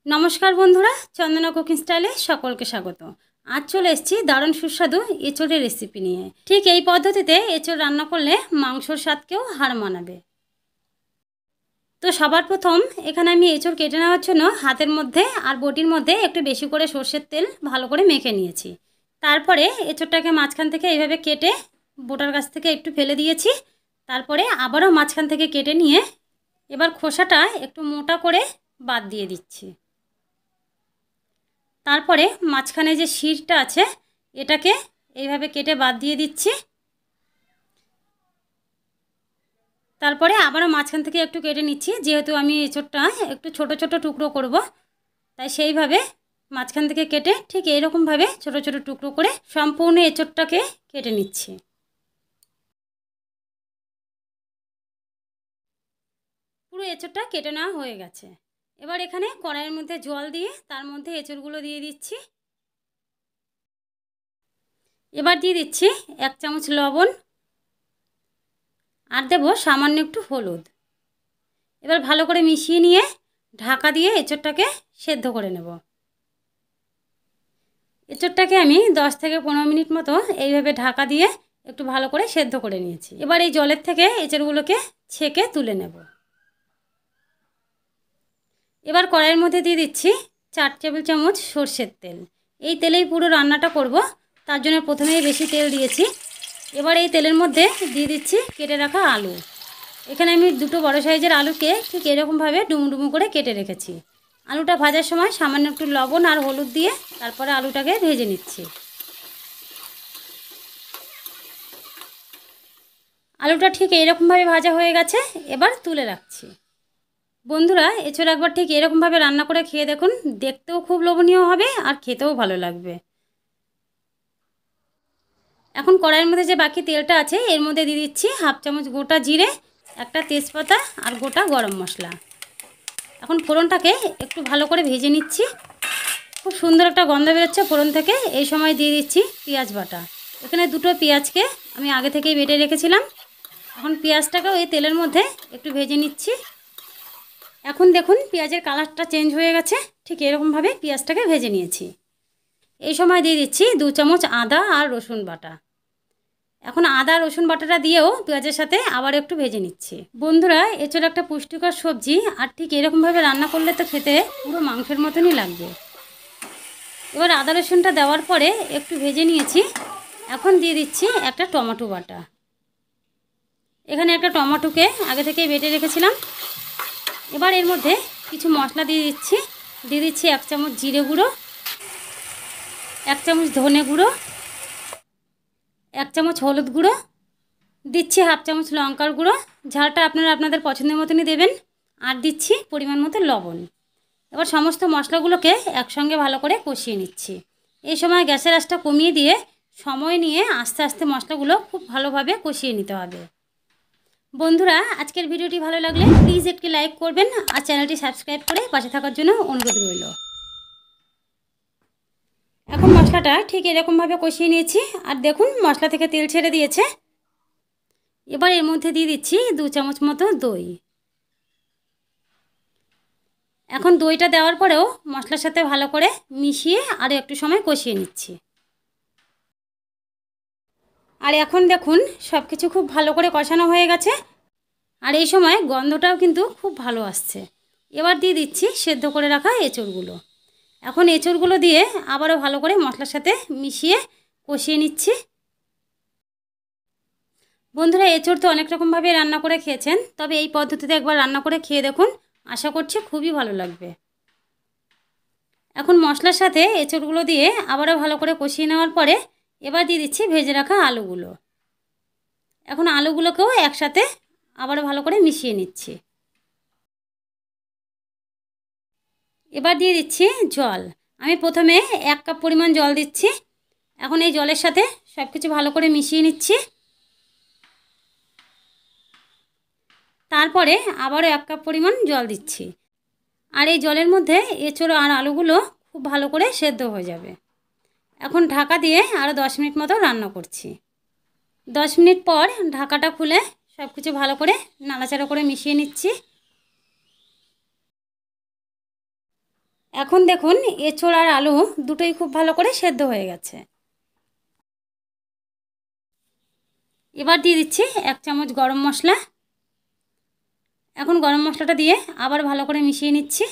নমস্কার বন্ধুরা, চন্দনা কুকিং স্টাইলে সকলকে স্বাগত। আজ চলে এসেছি দারুণ সুস্বাদু এঁচোড়ের রেসিপি নিয়ে। ঠিক এই পদ্ধতিতে এঁচোড় রান্না করলে মাংসর স্বাদকেও হার মানাবে। তো সবার প্রথম এখানে আমি এঁচোড় কেটে নেওয়ার জন্য হাতের মধ্যে আর বটির মধ্যে একটু বেশি করে সর্ষের তেল ভালো করে মেখে নিয়েছি। তারপরে এঁচোড়টাকে মাঝখান থেকে এইভাবে কেটে বোটার কাছ থেকে একটু ফেলে দিয়েছি। তারপরে আবারও মাঝখান থেকে কেটে নিয়ে এবার খোসাটা একটু মোটা করে বাদ দিয়ে দিচ্ছি। তারপরে মাঝখানে যে শিরটা আছে এটাকে এইভাবে কেটে বাদ দিয়ে দিচ্ছি। তারপরে আবারও মাঝখান থেকে একটু কেটে নিচ্ছি, যেহেতু আমি এঁচোড়টা একটু ছোট ছোট টুকরো করব, তাই সেইভাবে মাঝখান থেকে কেটে ঠিক এইরকমভাবে ছোট ছোট টুকরো করে সম্পূর্ণ এঁচোড়টাকে কেটে নিচ্ছি। পুরো এঁচোড়টা কেটে নেওয়া হয়ে গেছে। এবার এখানে কড়াইয়ের মধ্যে জল দিয়ে তার মধ্যে এঁচোড়গুলো দিয়ে দিচ্ছি। এবার দিয়ে দিচ্ছি 1 চামচ লবণ আর দেব সামান্য একটু হলুদ। এবার ভালো করে মিশিয়ে নিয়ে ঢাকা দিয়ে এঁচোড়টাকে সেদ্ধ করে নেব। এঁচোড়টাকে আমি 10 থেকে 15 মিনিট মতো এইভাবে ঢাকা দিয়ে একটু ভালো করে সেদ্ধ করে নিয়েছি। এবার এই জলের থেকে এঁচোড়গুলোকে ছেঁকে তুলে নেব। এবার কড়াইয়ের মধ্যে দিয়ে দিচ্ছি 4 টেবিল চামচ সরষের তেল। এই তেলেই পুরো রান্নাটা করব, তার জন্য প্রথমেই বেশি তেল দিয়েছি। এবার এই তেলের মধ্যে দিয়ে দিচ্ছি কেটে রাখা আলু। এখানে আমি দুটো বড় সাইজের আলুকে ঠিক এরকমভাবে ডুমু ডুমু করে কেটে রেখেছি। আলুটা ভাজার সময় সামান্য একটু লবণ আর হলুদ দিয়ে তারপরে আলুটাকে ভেজে নিচ্ছি। আলুটা ঠিক এইরকমভাবে ভাজা হয়ে গেছে, এবার তুলে রাখছি। বন্ধুরা, এছাড়া একবার ঠিক এরকমভাবে রান্না করে খেয়ে দেখুন, দেখতেও খুব লোভনীয় হবে আর খেতেও ভালো লাগবে। এখন কড়াইয়ের মধ্যে যে বাকি তেলটা আছে এর মধ্যে দিয়ে দিচ্ছি 1/2 চামচ গোটা জিরে, একটা তেজপাতা আর গোটা গরম মশলা। এখন ফোড়নটাকে একটু ভালো করে ভেজে নিচ্ছি। খুব সুন্দর একটা গন্ধ বেরোচ্ছে ফোড়ন থেকে। এই সময় দিয়ে দিচ্ছি পেঁয়াজ বাটা। এখানে দুটো পেঁয়াজকে আমি আগে থেকেই বেটে রেখেছিলাম। এখন পেঁয়াজটাকেও এই তেলের মধ্যে একটু ভেজে নিচ্ছি। এখন দেখুন পেঁয়াজের কালারটা চেঞ্জ হয়ে গেছে। ঠিক এরকমভাবে পেঁয়াজটাকে ভেজে নিয়েছি। এই সময় দিয়ে দিচ্ছি 2 চামচ আদা আর রসুন বাটা। এখন আদা রসুন বাটাটা দিয়েও পেঁয়াজের সাথে আবার একটু ভেজে নিচ্ছি। বন্ধুরা, এছাড়া একটা পুষ্টিকর সবজি, আর ঠিক এরকমভাবে রান্না করলে তো খেতে পুরো মাংসের মতনই লাগবে। এবার আদা রসুনটা দেওয়ার পরে একটু ভেজে নিয়েছি। এখন দিয়ে দিচ্ছি একটা টমেটো বাটা। এখানে একটা টমেটোকে আগে থেকে বেটে রেখেছিলাম। এবার এর মধ্যে কিছু মশলা দিয়ে দিচ্ছি। দিয়ে দিচ্ছি 1 চামচ জিরে গুঁড়ো, 1 চামচ ধনে গুঁড়ো, 1 চামচ হলুদ গুঁড়ো, দিচ্ছি 1/2 চামচ লঙ্কার গুঁড়ো। ঝালটা আপনারা আপনাদের পছন্দের মতনই দেবেন। আর দিচ্ছি পরিমাণ মতো লবণ। এবার সমস্ত মশলাগুলোকে একসঙ্গে ভালো করে কষিয়ে নিচ্ছি। এই সময় গ্যাসের আঁচটা কমিয়ে দিয়ে সময় নিয়ে আস্তে আস্তে মশলাগুলো খুব ভালোভাবে কষিয়ে নিতে হবে। বন্ধুরা, আজকের ভিডিওটি ভালো লাগলে প্লিজ একটি লাইক করবেন আর চ্যানেলটি সাবস্ক্রাইব করে পাশে থাকার জন্য অনুরোধ রইল। এখন মশলাটা ঠিক এরকমভাবে কষিয়ে নিয়েছি আর দেখুন মশলা থেকে তেল ছেড়ে দিয়েছে। এবার এর মধ্যে দিয়ে দিচ্ছি 2 চামচ মতো দই। এখন দইটা দেওয়ার পরেও মশলার সাথে ভালো করে মিশিয়ে আরও একটু সময় কষিয়ে নিচ্ছি। আর এখন দেখুন সব কিছু খুব ভালো করে কষানো হয়ে গেছে। আর এই সময় গন্ধটাও কিন্তু খুব ভালো আসছে। এবার দিয়ে দিচ্ছি সেদ্ধ করে রাখা এঁচোড়গুলো। এখন এঁচোড়গুলো দিয়ে আবারও ভালো করে মশলার সাথে মিশিয়ে কষিয়ে নিচ্ছি। বন্ধুরা, এঁচোড় তো অনেক রকমভাবে রান্না করে খেয়েছেন, তবে এই পদ্ধতিতে একবার রান্না করে খেয়ে দেখুন, আশা করছি খুবই ভালো লাগবে। এখন মশলার সাথে এঁচোড়গুলো দিয়ে আবারও ভালো করে কষিয়ে নেওয়ার পরে এবার দিয়ে দিচ্ছি ভেজে রাখা আলুগুলো। এখন আলুগুলোকেও একসাথে আবারও ভালো করে মিশিয়ে নিচ্ছি। এবার দিয়ে দিচ্ছি জল। আমি প্রথমে 1 কাপ পরিমাণ জল দিচ্ছি। এখন এই জলের সাথে সব কিছু ভালো করে মিশিয়ে নিচ্ছি। তারপরে আবারও 1 কাপ পরিমাণ জল দিচ্ছি। আর এই জলের মধ্যে এঁচোড় আর আলুগুলো খুব ভালো করে সেদ্ধ হয়ে যাবে। এখন ঢাকা দিয়ে আরও 10 মিনিট মতো রান্না করছি। 10 মিনিট পর ঢাকাটা খুলে সব কিছু ভালো করে নাড়াচাড়া করে মিশিয়ে নিচ্ছি। এখন দেখুন এঁচোড় আর আলু দুটোই খুব ভালো করে সেদ্ধ হয়ে গেছে। এবার দিয়ে দিচ্ছি 1 চামচ গরম মশলা। এখন গরম মশলাটা দিয়ে আবার ভালো করে মিশিয়ে নিচ্ছি।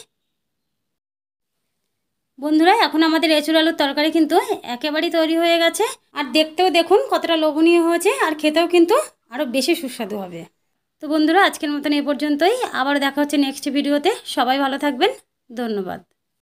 বন্ধুরা, এখন আমাদের এঁচোড় আলুর তরকারি কিন্তু একেবারেই তৈরি হয়ে গেছে। আর দেখতেও দেখুন কতটা লোভনীয় হয়েছে, আর খেতেও কিন্তু আরও বেশি সুস্বাদু হবে। তো বন্ধুরা, আজকের মতন এই পর্যন্তই। আবার দেখা হচ্ছে নেক্সট ভিডিওতে। সবাই ভালো থাকবেন। ধন্যবাদ।